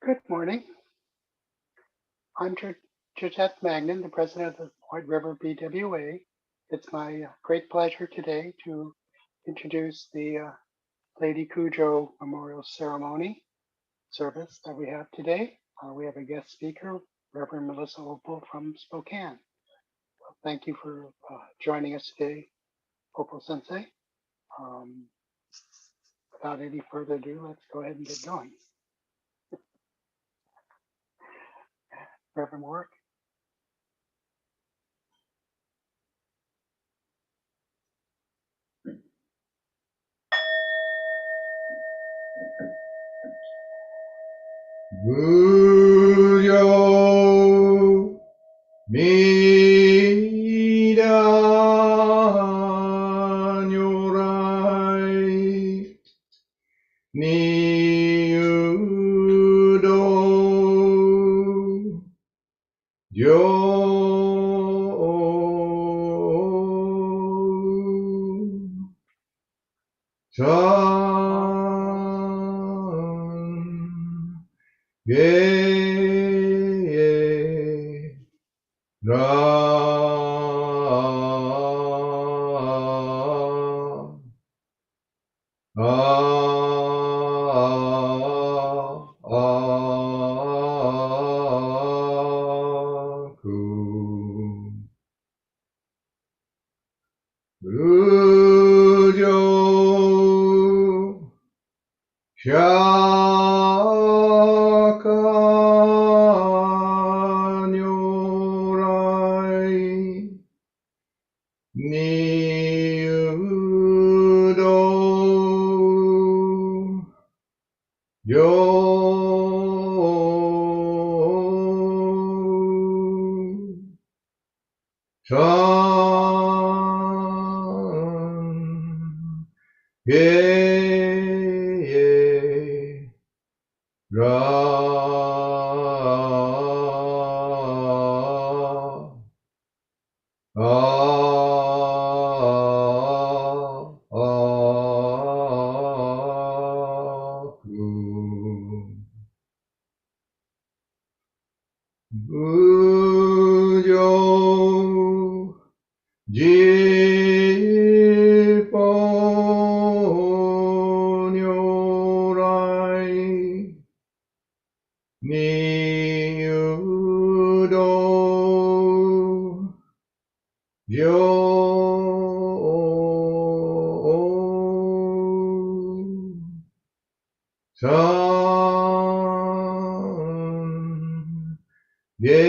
Good morning. I'm Josette Magnan, the president of the White River BWA. It's my great pleasure today to introduce the Lady Kujo Memorial Ceremony service that we have today. We have a guest speaker, Reverend Melissa Opal from Spokane. Well, thank you for joining us today, Opal Sensei. Without any further ado, let's go ahead and get going. Reverend Warwick. Kujo Mida Nyorai Ni Udo Yo Chan Ge Ra Aku Kujo Shaka Nyorai Ni Udo Yo Chan Ge Ra Aku Kujo ni udo san ge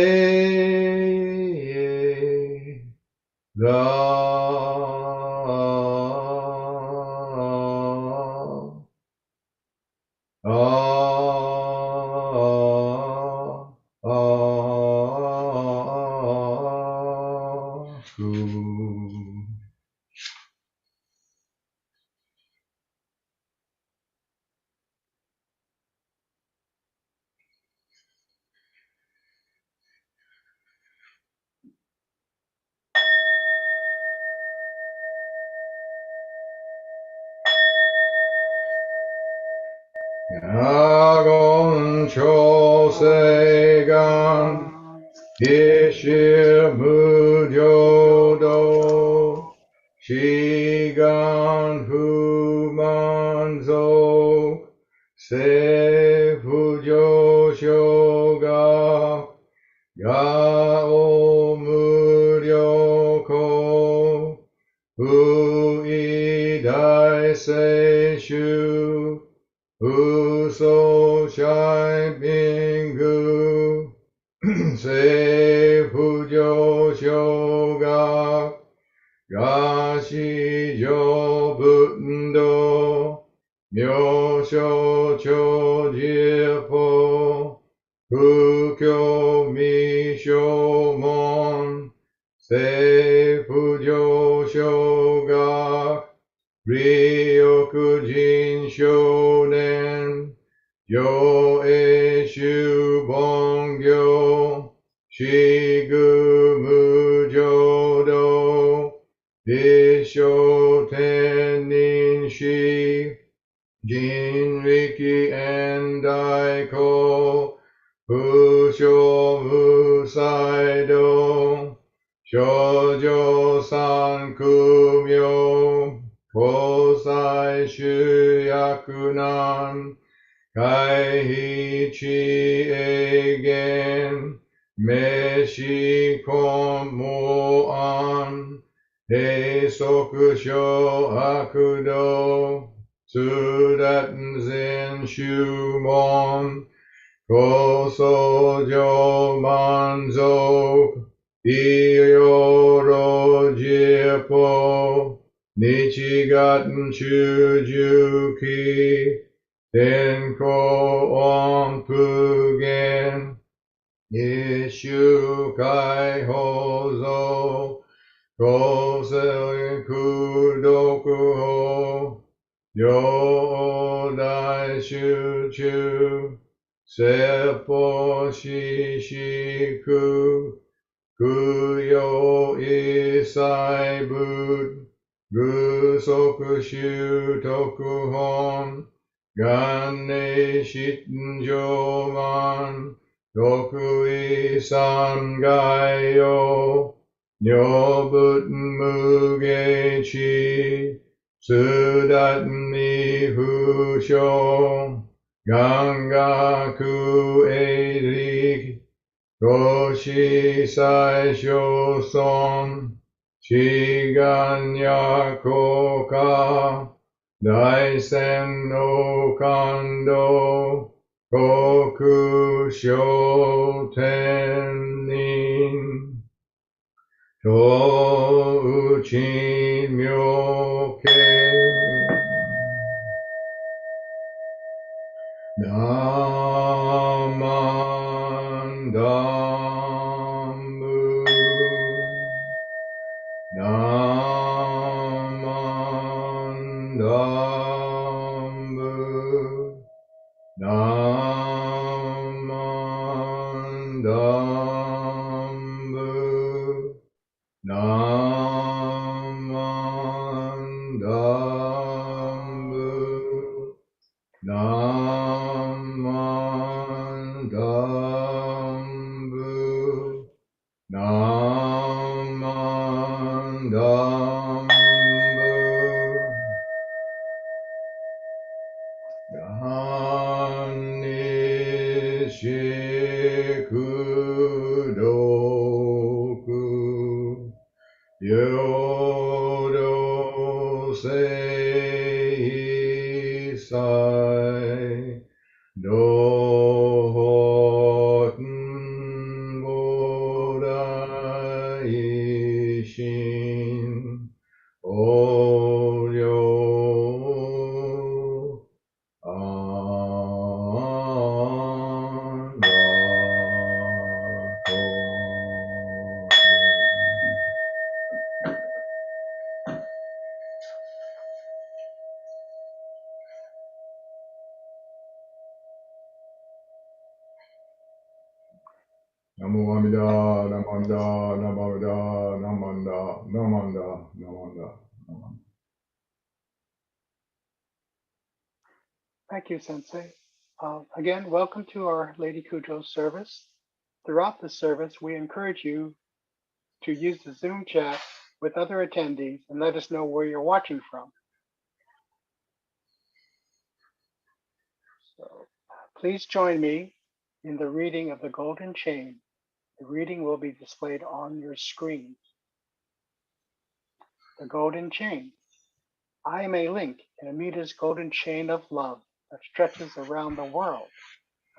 Yagon Chosegan Ishimu Jodo Shigan Humanzo Seifujo Shoga Gao Muryoko Uidai Seishu Uso Shai Bingu Seifujo Shoga Gashi Jo Bundo Myosho Chojipo Fukyo Misho Mon Seifujo Shoga Ryokujin Shonen Yoeshu Bongyo Shigumu Jodo Isho Tenin Shi Jinriki and Daiko Fusho Musaido Shoujo San Kumyo Kosai Shuyakunan Kaihichi Egen Meshi Komo An Heisoku Sho Akudo Sudaten Zen Shumon Kosojo Manzo Iyoro Jipo Nichigaten Chujuki Tenko Onpugen Ishu Kai Hozo Kosei Kudoku Ho Yo Dai Shuchu Seppo Shishiku Kuyo Isai Bud Gusoku Shutoku Hon Ganne Shittenjo Man Doku Isan Gaio Nyobuten Mugechi Sudaten Ihusho Gangaku Eiri Koshi Saisho Son Shiganya Koka Daisen no Kando Koku Shotenin Touchin Myoke Naman Dambu Naman Dambu Naman Dambu Naman Dambu Naman Dambu Naman Dambu Gannishi sei sai do hoten bodai shin olyo an Namo Amida, Namanda, Namanda, Namanda, Namanda, Namanda, Namanda. Thank you, Sensei. Again, welcome to our Lady Kujo service. Throughout the service, we encourage you to use the Zoom chat with other attendees and let us know where you're watching from. So please join me in the reading of the Golden Chain. The reading will be displayed on your screen. The Golden Chain. I am a link in Amita's golden chain of love that stretches around the world.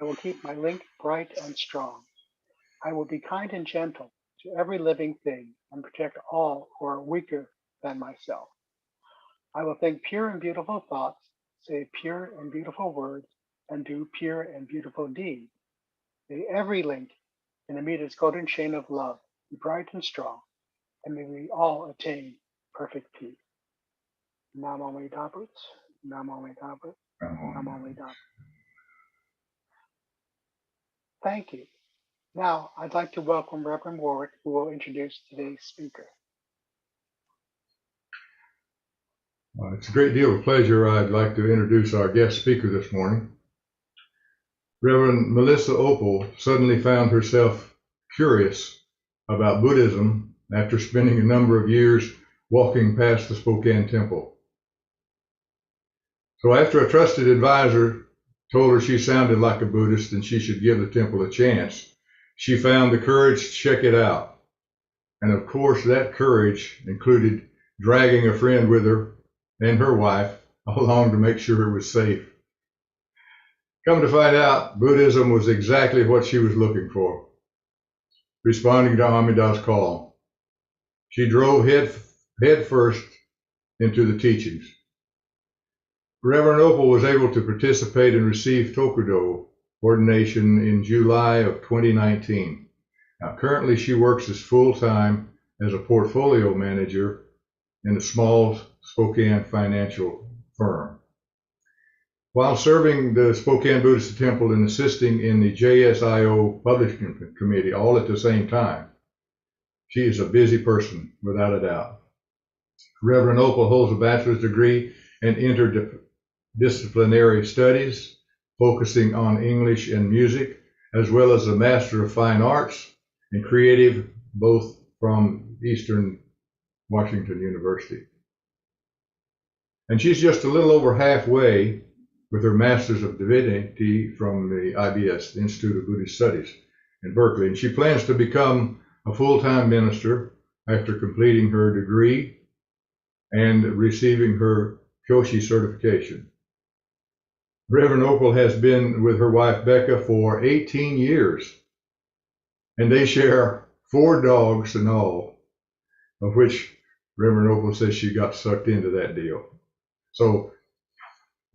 I will keep my link bright and strong. I will be kind and gentle to every living thing and protect all who are weaker than myself. I will think pure and beautiful thoughts, say pure and beautiful words, and do pure and beautiful deeds. May every link in Amita's golden chain of love be bright and strong, and may we all attain perfect peace. Namo Me Tabrut, Namo Me Tabrut, Namo Me Tabrut. Thank you. Now, I'd like to welcome Reverend Warwick, who will introduce today's speaker. It's a great deal of pleasure. I'd like to introduce our guest speaker this morning. Reverend Melissa Opal suddenly found herself curious about Buddhism after spending a number of years walking past the Spokane Temple. So after a trusted advisor told her she sounded like a Buddhist and she should give the temple a chance, she found the courage to check it out. And of course, that courage included dragging a friend with her and her wife along to make sure it was safe. Come to find out, Buddhism was exactly what she was looking for, responding to Amida's call. She drove head first into the teachings. Reverend Opal was able to participate and receive Tokudo ordination in July of 2019. Now, currently she works as full-time as a portfolio manager in a small Spokane financial firm. While serving the Spokane Buddhist Temple and assisting in the JSIO Publishing Committee all at the same time, she is a busy person, without a doubt. Reverend Opal holds a bachelor's degree in interdisciplinary studies, focusing on English and music, as well as a Master of Fine Arts and Creative, both from Eastern Washington University. And she's just a little over halfway with her Master's of Divinity from the IBS, the Institute of Buddhist Studies in Berkeley. And she plans to become a full-time minister after completing her degree and receiving her Kyoshi certification. Reverend Opal has been with her wife Becca for 18 years, and they share 4 dogs in all, of which Reverend Opal says she got sucked into that deal. So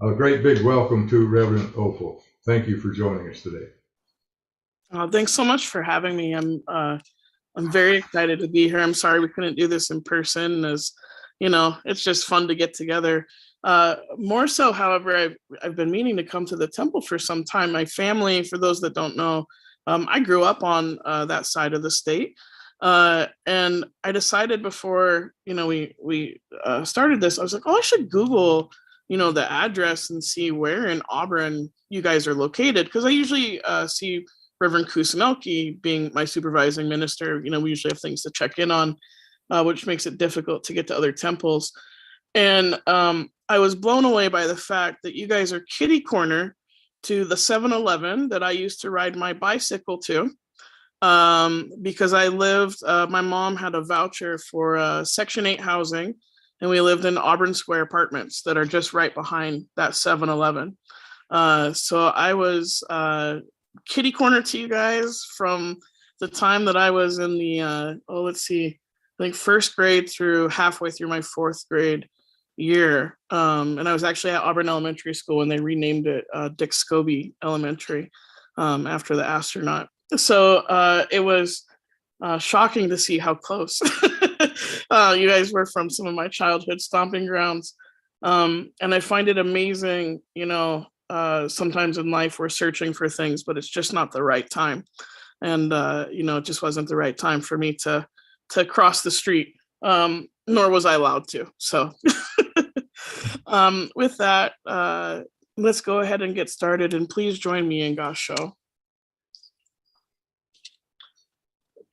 a great big welcome to Reverend Opal. Thank you for joining us today. Thanks so much for having me. I'm very excited to be here. I'm sorry we couldn't do this in person, as you know, it's just fun to get together. More so, however, I've been meaning to come to the temple for some time. My family, for those that don't know, I grew up on that side of the state. And I decided before, we started this, I was like, oh, I should Google, the address and see where in Auburn you guys are located. Because I usually see Reverend Kusumelki being my supervising minister. We usually have things to check in on, which makes it difficult to get to other temples. And I was blown away by the fact that you guys are kitty corner to the 7-Eleven that I used to ride my bicycle to. Because I lived, my mom had a voucher for Section 8 housing and we lived in Auburn Square apartments that are just right behind that 7-Eleven. So I was kitty corner to you guys from the time that I was in the, I think first grade through halfway through my fourth grade year. And I was actually at Auburn Elementary School, and they renamed it Dick Scobie Elementary after the astronaut. So it was shocking to see how close you guys were from some of my childhood stomping grounds. And I find it amazing, sometimes in life we're searching for things, but it's just not the right time. And, it just wasn't the right time for me to cross the street, nor was I allowed to. So with that, let's go ahead and get started, and please join me in Gasho.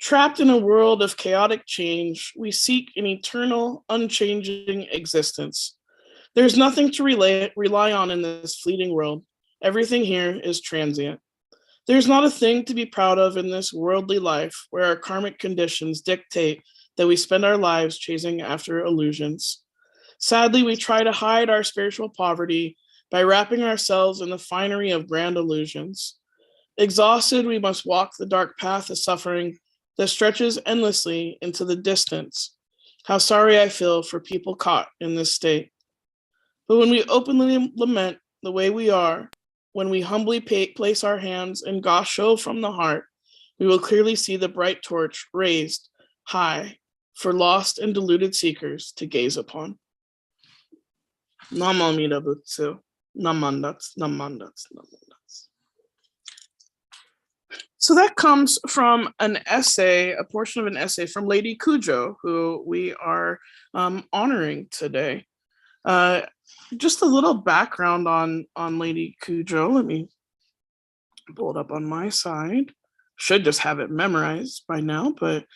Trapped in a world of chaotic change, we seek an eternal, unchanging existence. There's nothing to rely on in this fleeting world. Everything here is transient. There's not a thing to be proud of in this worldly life where our karmic conditions dictate that we spend our lives chasing after illusions. Sadly, we try to hide our spiritual poverty by wrapping ourselves in the finery of grand illusions. Exhausted, we must walk the dark path of suffering that stretches endlessly into the distance. How sorry I feel for people caught in this state. But when we openly lament the way we are, when we humbly place our hands in Gasho from the heart, we will clearly see the bright torch raised high for lost and deluded seekers to gaze upon. Namamida Butsu, Namandats, Namandats, Namandats. So that comes from an essay, a portion of an essay from Lady Kujo, who we are honoring today. Just a little background on Lady Kujo. Let me pull it up on my side. Should just have it memorized by now, but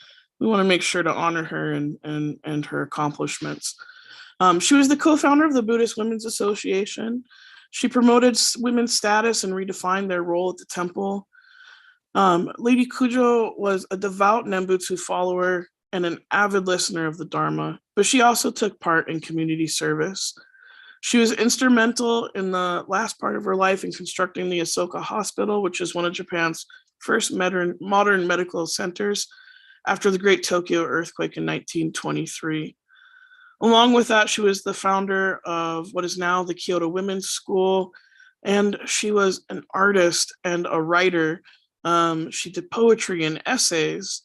we want to make sure to honor her and her accomplishments. She was the co-founder of the Buddhist Women's Association. She promoted women's status and redefined their role at the temple. Lady Kujo was a devout Nembutsu follower and an avid listener of the Dharma, but she also took part in community service. She was instrumental in the last part of her life in constructing the Asoka Hospital, which is one of Japan's first modern medical centers after the Great Tokyo earthquake in 1923. Along with that, she was the founder of what is now the Kyoto Women's School, and she was an artist and a writer. She did poetry and essays.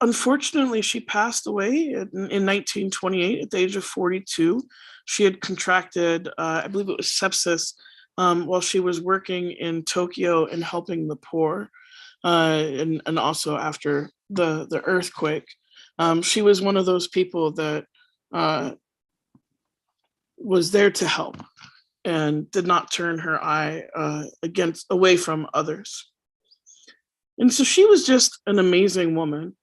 Unfortunately, she passed away in 1928 at the age of 42. She had contracted, I believe it was sepsis, while she was working in Tokyo and helping the poor, and also after the earthquake. She was one of those people that was there to help and did not turn her eye away from others. And so she was just an amazing woman.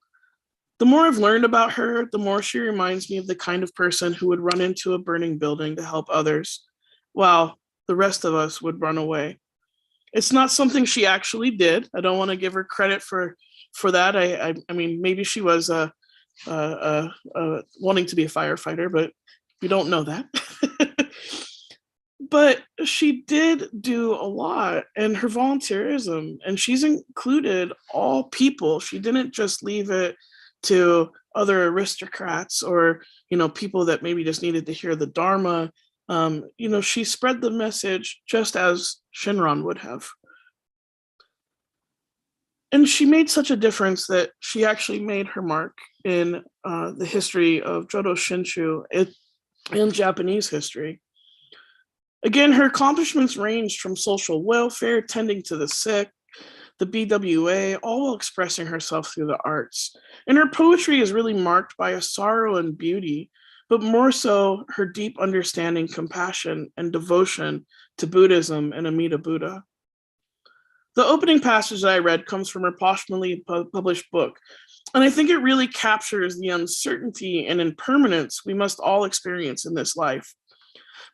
The more I've learned about her, the more she reminds me of the kind of person who would run into a burning building to help others, while the rest of us would run away. It's not something she actually did. I don't want to give her credit for that. I mean, maybe she was wanting to be a firefighter, but we don't know that. But she did do a lot, and her volunteerism, and she's included all people. She didn't just leave it to other aristocrats or, people that maybe just needed to hear the Dharma. She spread the message just as Shinran would have. And she made such a difference that she actually made her mark in the history of Jodo Shinshu in Japanese history. Again, her accomplishments ranged from social welfare, tending to the sick, the BWA, all while expressing herself through the arts. And her poetry is really marked by a sorrow and beauty, but more so her deep understanding, compassion, and devotion to Buddhism and Amida Buddha. The opening passage that I read comes from her posthumously published book, and I think it really captures the uncertainty and impermanence we must all experience in this life.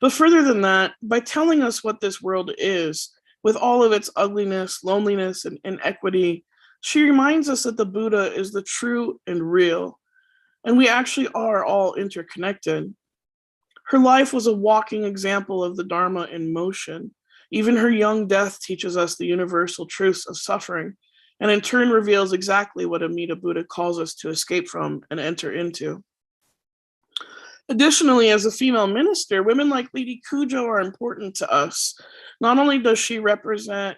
But further than that, by telling us what this world is, with all of its ugliness, loneliness, and inequity, she reminds us that the Buddha is the true and real. And we actually are all interconnected. Her life was a walking example of the Dharma in motion. Even her young death teaches us the universal truths of suffering, and in turn reveals exactly what Amida Buddha calls us to escape from and enter into. Additionally, as a female minister, women like Lady Kujo are important to us. Not only does she represent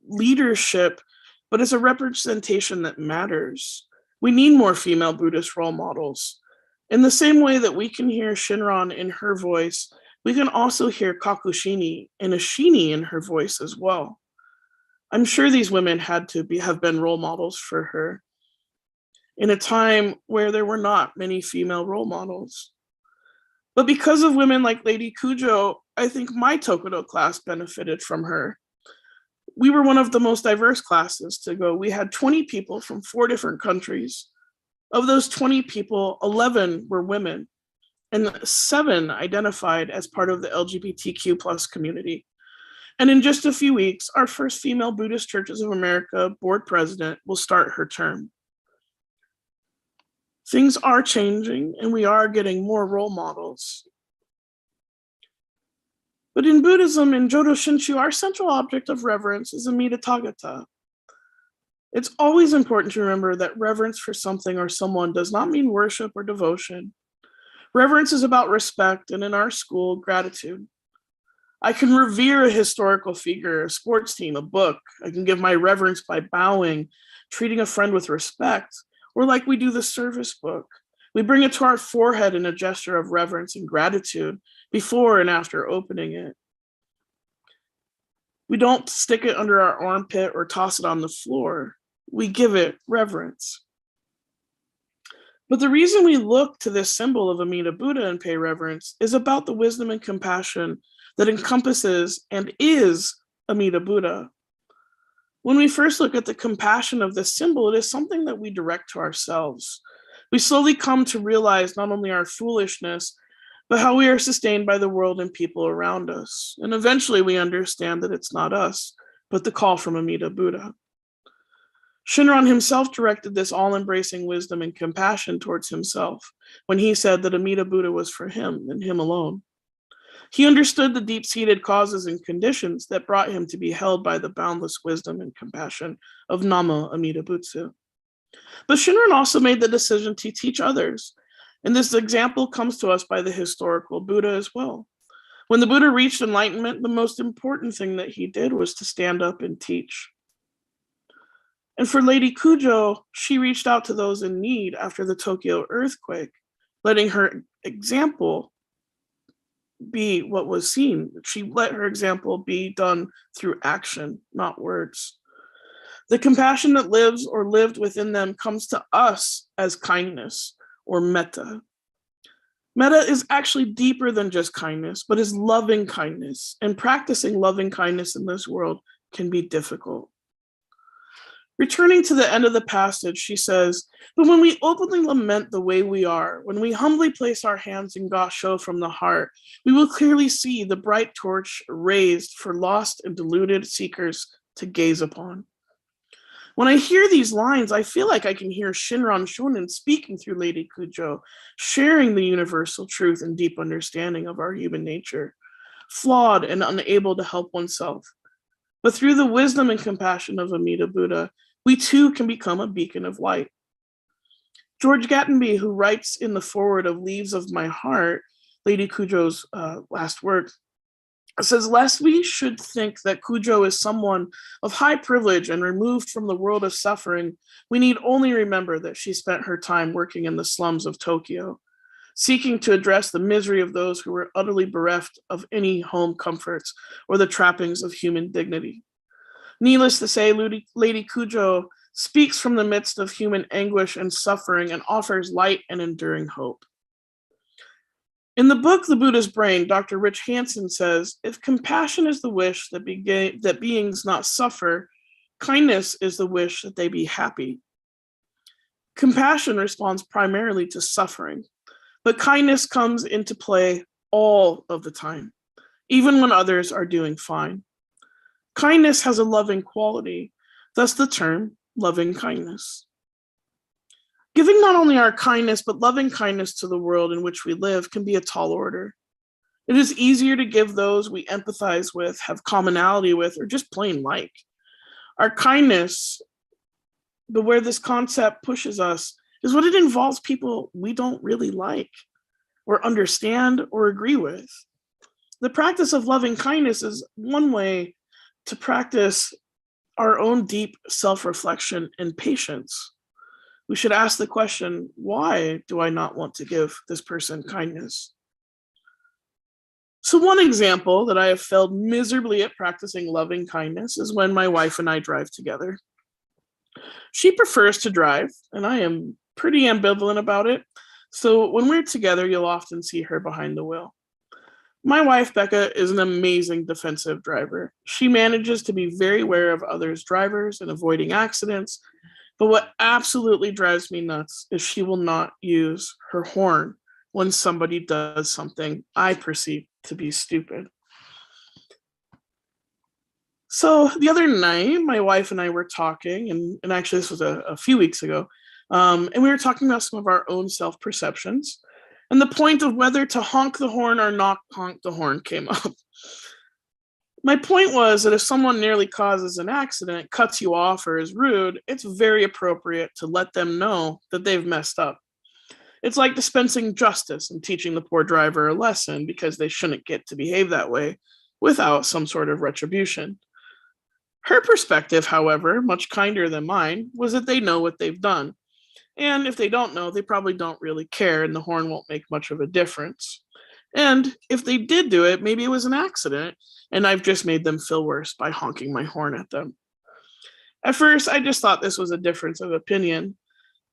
leadership, but it's a representation that matters. We need more female Buddhist role models. In the same way that we can hear Shinran in her voice, we can also hear Kakushini and Ashini in her voice as well. I'm sure these women had to have been role models for her in a time where there were not many female role models. But because of women like Lady Kujo, I think my Tokudo class benefited from her. We were one of the most diverse classes to go. We had 20 people from 4 different countries. Of those 20 people, 11 were women, and 7 identified as part of the LGBTQ plus community. And in just a few weeks, our first female Buddhist Churches of America board president will start her term. Things are changing, and we are getting more role models. But in Buddhism, in Jodo Shinshu, our central object of reverence is Amida Tathagata. It's always important to remember that reverence for something or someone does not mean worship or devotion. Reverence is about respect, and in our school, gratitude. I can revere a historical figure, a sports team, a book. I can give my reverence by bowing, treating a friend with respect, or like we do the service book. We bring it to our forehead in a gesture of reverence and gratitude before and after opening it. We don't stick it under our armpit or toss it on the floor. We give it reverence. But the reason we look to this symbol of Amida Buddha and pay reverence is about the wisdom and compassion that encompasses and is Amida Buddha. When we first look at the compassion of this symbol, it is something that we direct to ourselves. We slowly come to realize not only our foolishness, but how we are sustained by the world and people around us. And eventually we understand that it's not us, but the call from Amida Buddha. Shinran himself directed this all-embracing wisdom and compassion towards himself when he said that Amida Buddha was for him and him alone. He understood the deep-seated causes and conditions that brought him to be held by the boundless wisdom and compassion of Nama Amida Butsu. But Shinran also made the decision to teach others, and this example comes to us by the historical Buddha as well. When the Buddha reached enlightenment, the most important thing that he did was to stand up and teach. And for Lady Kujo, she reached out to those in need after the Tokyo earthquake, letting her example be what was seen. She let her example be done through action, not words. The compassion that lives or lived within them comes to us as kindness or metta. Metta is actually deeper than just kindness, but is loving kindness. And practicing loving kindness in this world can be difficult. Returning to the end of the passage, she says, "But when we openly lament the way we are, when we humbly place our hands in gasho from the heart, we will clearly see the bright torch raised for lost and deluded seekers to gaze upon." When I hear these lines, I feel like I can hear Shinran Shonin speaking through Lady Kujo, sharing the universal truth and deep understanding of our human nature, flawed and unable to help oneself. But through the wisdom and compassion of Amida Buddha, we too can become a beacon of light. George Gattenby, who writes in the foreword of Leaves of My Heart, Lady Kujo's last work, says, "Lest we should think that Kujo is someone of high privilege and removed from the world of suffering, we need only remember that she spent her time working in the slums of Tokyo, seeking to address the misery of those who were utterly bereft of any home comforts or the trappings of human dignity. Needless to say, Lady Kujo speaks from the midst of human anguish and suffering and offers light and enduring hope." In the book, The Buddha's Brain, Dr. Rich Hansen says, "If compassion is the wish that beings not suffer, kindness is the wish that they be happy." Compassion responds primarily to suffering, but kindness comes into play all of the time, even when others are doing fine. Kindness has a loving quality, thus the term loving kindness. Giving not only our kindness, but loving kindness to the world in which we live can be a tall order. It is easier to give those we empathize with, have commonality with, or just plain like. Our kindness, but where this concept pushes us, is when it involves people we don't really like, or understand, or agree with. The practice of loving kindness is one way to practice our own deep self-reflection and patience. We should ask the question, why do I not want to give this person kindness? So one example that I have failed miserably at practicing loving kindness is when my wife and I drive together. She prefers to drive, and I am pretty ambivalent about it. So when we're together, you'll often see her behind the wheel. My wife, Becca, is an amazing defensive driver. She manages to be very aware of others' drivers and avoiding accidents. But what absolutely drives me nuts is she will not use her horn when somebody does something I perceive to be stupid. So the other night, my wife and I were talking, and actually this was a few weeks ago, and we were talking about some of our own self-perceptions, and the point of whether to honk the horn or not honk the horn came up. My point was that if someone nearly causes an accident, cuts you off, or is rude, it's very appropriate to let them know that they've messed up. It's like dispensing justice and teaching the poor driver a lesson because they shouldn't get to behave that way without some sort of retribution. Her perspective, however, much kinder than mine, was that they know what they've done. And if they don't know, they probably don't really care, and the horn won't make much of a difference. And if they did do it, maybe it was an accident, and I've just made them feel worse by honking my horn at them. At first, I just thought this was a difference of opinion,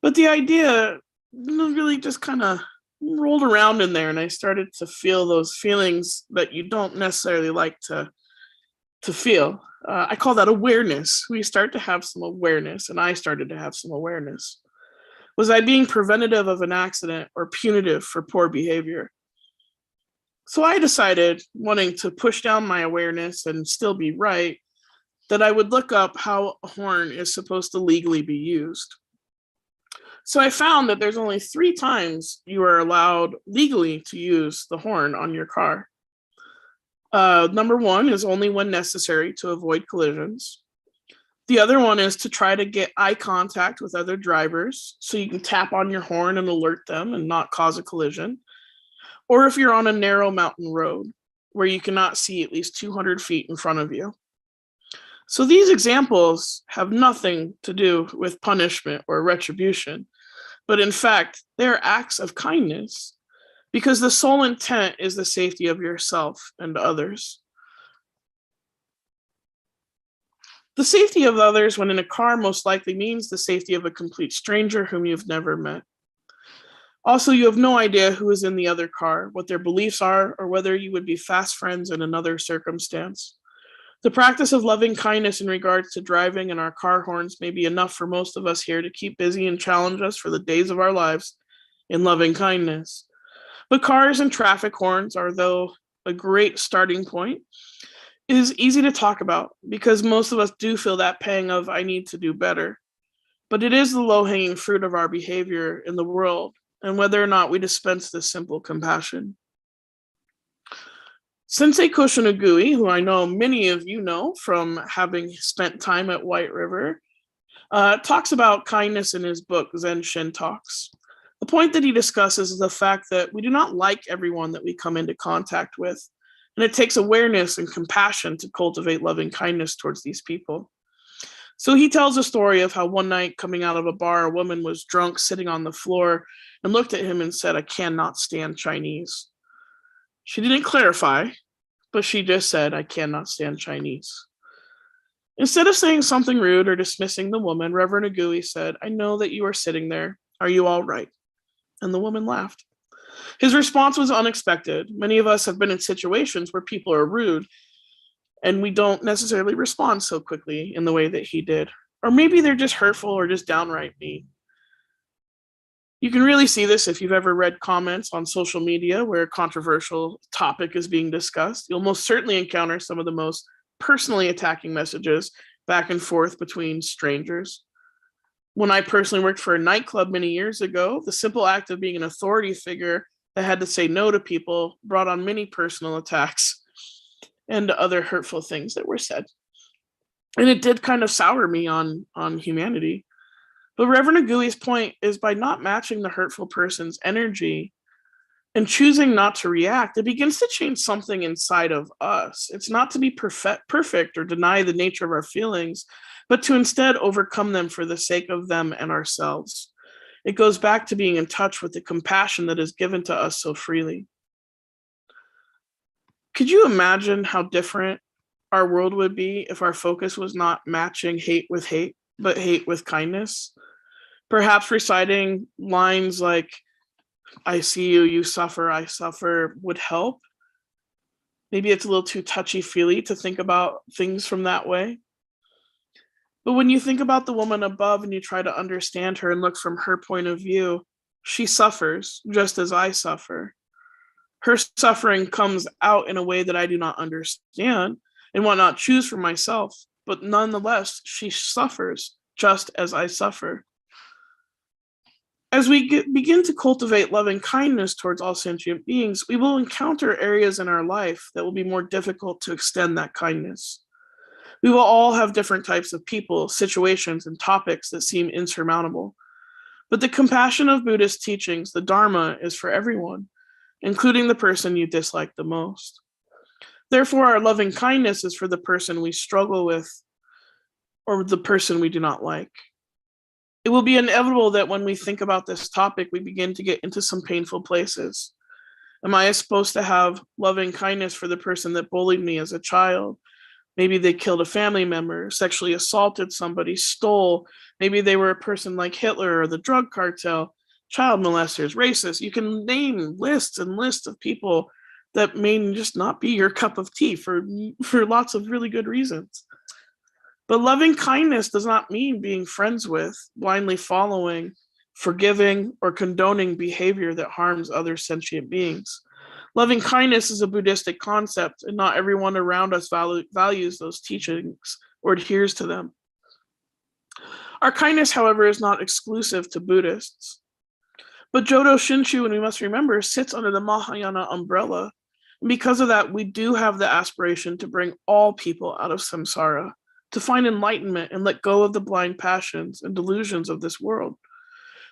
but the idea really just kind of rolled around in there, and I started to feel those feelings that you don't necessarily like to feel. I call that awareness. We start to have some awareness, and I started to have some awareness. Was I being preventative of an accident or punitive for poor behavior? So I decided, wanting to push down my awareness and still be right, that I would look up how a horn is supposed to legally be used. So I found that there's only 3 times you are allowed legally to use the horn on your car. Number 1 is only when necessary to avoid collisions. The other one is to try to get eye contact with other drivers so you can tap on your horn and alert them and not cause a collision. Or if you're on a narrow mountain road where you cannot see at least 200 feet in front of you. So these examples have nothing to do with punishment or retribution, but in fact, they're acts of kindness because the sole intent is the safety of yourself and others. The safety of others when in a car most likely means the safety of a complete stranger whom you've never met. Also, you have no idea who is in the other car, what their beliefs are, or whether you would be fast friends in another circumstance. The practice of loving kindness in regards to driving and our car horns may be enough for most of us here to keep busy and challenge us for the days of our lives in loving kindness. But cars and traffic horns are, though, a great starting point. It is easy to talk about because most of us do feel that pang of, I need to do better. But it is the low-hanging fruit of our behavior in the world and whether or not we dispense this simple compassion. Sensei Koshinogui, who I know many of you know from having spent time at White River, talks about kindness in his book, Zen Shin Talks. The point that he discusses is the fact that we do not like everyone that we come into contact with, and it takes awareness and compassion to cultivate loving kindness towards these people. So he tells a story of how one night coming out of a bar, a woman was drunk sitting on the floor and looked at him and said, I cannot stand Chinese. She didn't clarify, but she just said, I cannot stand Chinese. Instead of saying something rude or dismissing the woman, Reverend Agui said, I know that you are sitting there. Are you all right? And the woman laughed. His response was unexpected. Many of us have been in situations where people are rude and we don't necessarily respond so quickly in the way that he did. Or maybe they're just hurtful or just downright mean. You can really see this if you've ever read comments on social media where a controversial topic is being discussed. You'll most certainly encounter some of the most personally attacking messages back and forth between strangers. When I personally worked for a nightclub many years ago, the simple act of being an authority figure that had to say no to people brought on many personal attacks and other hurtful things that were said. And it did kind of sour me on humanity. But Reverend Agui's point is by not matching the hurtful person's energy and choosing not to react, it begins to change something inside of us. It's not to be perfect or deny the nature of our feelings, but to instead overcome them for the sake of them and ourselves. It goes back to being in touch with the compassion that is given to us so freely. Could you imagine how different our world would be if our focus was not matching hate with hate, but hate with kindness? Perhaps reciting lines like, I see you, you suffer, I suffer would help. Maybe it's a little too touchy-feely to think about things from that way. But when you think about the woman above and you try to understand her and look from her point of view, she suffers just as I suffer. Her suffering comes out in a way that I do not understand and will not choose for myself, but nonetheless, she suffers just as I suffer. As we begin to cultivate loving kindness towards all sentient beings, we will encounter areas in our life that will be more difficult to extend that kindness. We will all have different types of people, situations, and topics that seem insurmountable. But the compassion of Buddhist teachings, the Dharma, is for everyone, including the person you dislike the most. Therefore, our loving kindness is for the person we struggle with or the person we do not like. It will be inevitable that when we think about this topic, we begin to get into some painful places. Am I supposed to have loving kindness for the person that bullied me as a child? Maybe they killed a family member, sexually assaulted somebody, stole. Maybe they were a person like Hitler or the drug cartel, child molesters, racists. You can name lists and lists of people that may just not be your cup of tea for lots of really good reasons. But loving kindness does not mean being friends with, blindly following, forgiving, or condoning behavior that harms other sentient beings. Loving kindness is a Buddhistic concept, and not everyone around us values those teachings or adheres to them. Our kindness, however, is not exclusive to Buddhists. But Jodo Shinshu, and we must remember, sits under the Mahayana umbrella. And because of that, we do have the aspiration to bring all people out of samsara, to find enlightenment and let go of the blind passions and delusions of this world.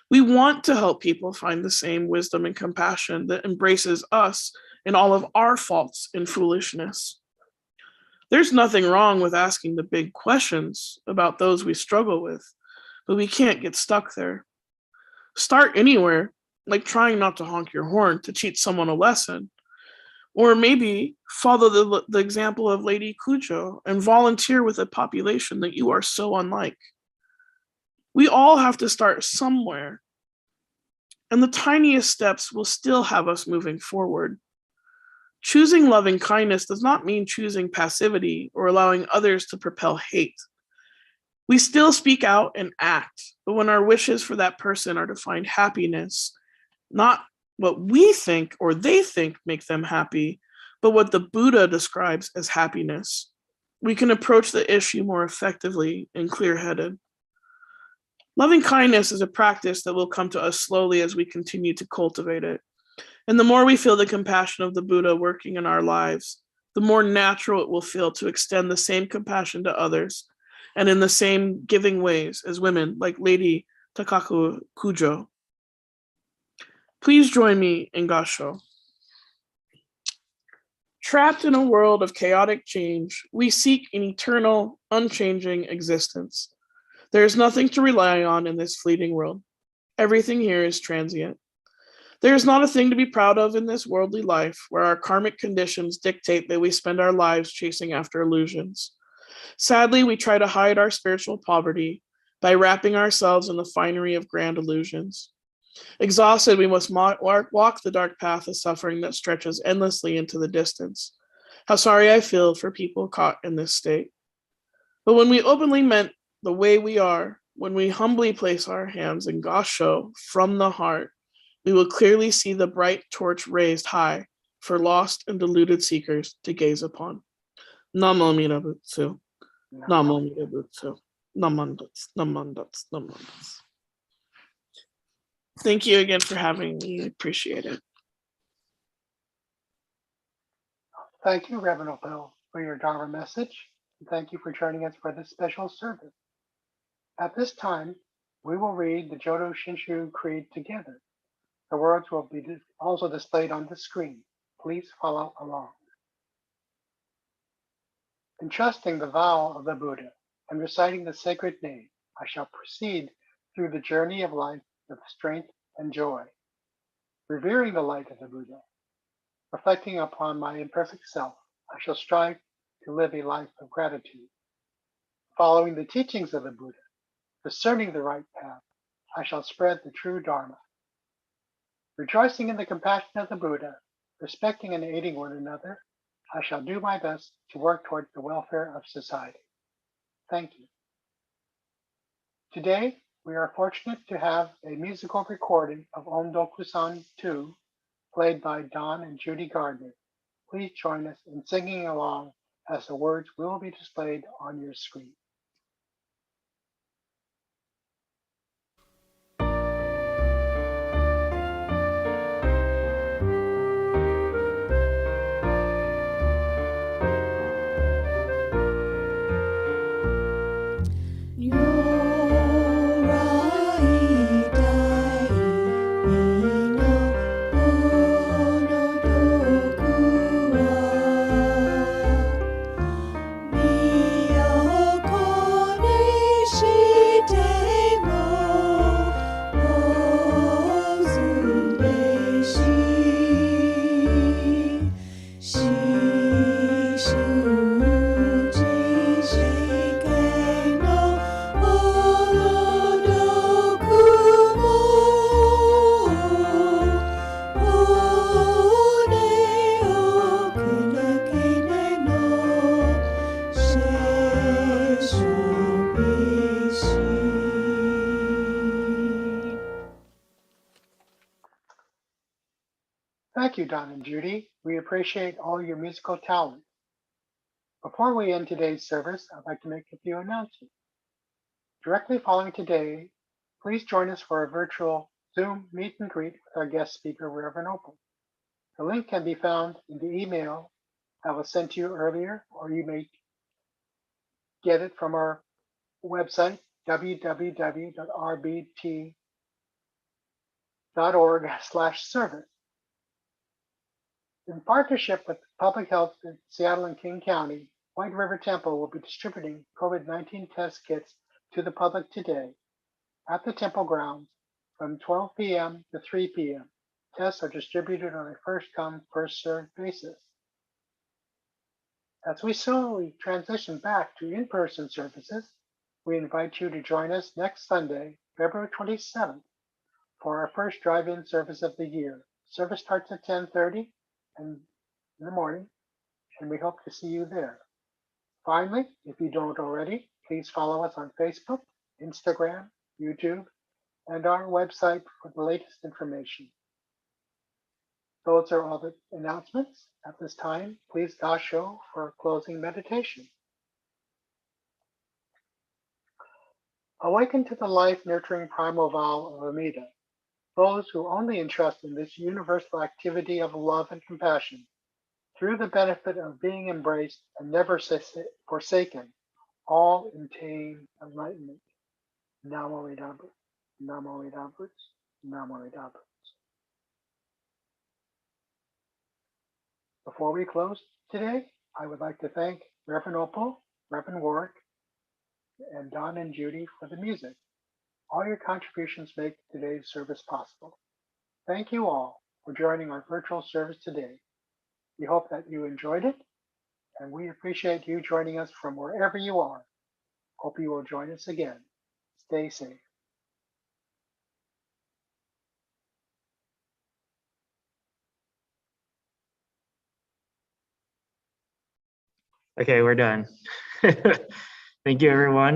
We want to help people find the same wisdom and compassion that embraces us in all of our faults and foolishness. There's nothing wrong with asking the big questions about those we struggle with, but we can't get stuck there. Start anywhere, like trying not to honk your horn to teach someone a lesson. Or maybe follow the example of Lady Kujo and volunteer with a population that you are so unlike. We all have to start somewhere, and the tiniest steps will still have us moving forward. Choosing loving kindness does not mean choosing passivity or allowing others to propel hate. We still speak out and act, but when our wishes for that person are to find happiness, not what we think or they think make them happy, but what the Buddha describes as happiness, we can approach the issue more effectively and clear-headed. Loving kindness is a practice that will come to us slowly as we continue to cultivate it. And the more we feel the compassion of the Buddha working in our lives, the more natural it will feel to extend the same compassion to others and in the same giving ways as women like Lady Kujo. Please join me in Gasho. Trapped in a world of chaotic change, we seek an eternal, unchanging existence. There is nothing to rely on in this fleeting world. Everything here is transient. There is not a thing to be proud of in this worldly life where our karmic conditions dictate that we spend our lives chasing after illusions. Sadly, we try to hide our spiritual poverty by wrapping ourselves in the finery of grand illusions. Exhausted, we must walk the dark path of suffering that stretches endlessly into the distance. How sorry I feel for people caught in this state. But when we openly meant the way we are, when we humbly place our hands in Gasho from the heart, we will clearly see the bright torch raised high for lost and deluded seekers to gaze upon. Namo Mira Butsu. Namo Mira Butsu. Namandats, namandats, namandats. Thank you again for having me. I appreciate it. Thank you, Reverend Opal, for your Dharma message. And thank you for joining us for this special service. At this time, we will read the Jodo Shinshu Creed together. The words will be also displayed on the screen. Please follow along. Entrusting the vow of the Buddha and reciting the sacred name, I shall proceed through the journey of life with strength and joy. Revering the light of the Buddha, reflecting upon my imperfect self, I shall strive to live a life of gratitude. Following the teachings of the Buddha, discerning the right path, I shall spread the true Dharma. Rejoicing in the compassion of the Buddha, respecting and aiding one another, I shall do my best to work toward the welfare of society. Thank you. Today, we are fortunate to have a musical recording of Om Dokusan 2, played by Don and Judy Gardner. Please join us in singing along as the words will be displayed on your screen. Thank you, Don and Judy. We appreciate all your musical talent. Before we end today's service, I'd like to make a few announcements. Directly following today, please join us for a virtual Zoom meet and greet with our guest speaker, Reverend Opal. The link can be found in the email that was sent to you earlier, or you may get it from our website, www.rbt.org/service. In partnership with Public Health in Seattle and King County, White River Temple will be distributing COVID-19 test kits to the public today at the temple grounds from 12 p.m. to 3 p.m. Tests are distributed on a first-come, first-served basis. As we slowly transition back to in-person services, we invite you to join us next Sunday, February 27th, for our first drive-in service of the year. Service starts at 10:30 in the morning, and we hope to see you there. Finally, if you don't already, please follow us on Facebook, Instagram, YouTube, and our website for the latest information. Those are all the announcements. At this time, please Gasho for closing meditation. Awaken to the life-nurturing primal vow of Amida. Those who only entrust in this universal activity of love and compassion, through the benefit of being embraced and never forsaken, all attain enlightenment. Namo Vedabhut, Namo Vedabhut, Namo Vedabhut. Before we close today, I would like to thank Reverend Opal, Reverend Warwick, and Don and Judy for the music. All your contributions make today's service possible. Thank you all for joining our virtual service today. We hope that you enjoyed it, and we appreciate you joining us from wherever you are. Hope you will join us again. Stay safe. Okay, we're done. Thank you, everyone.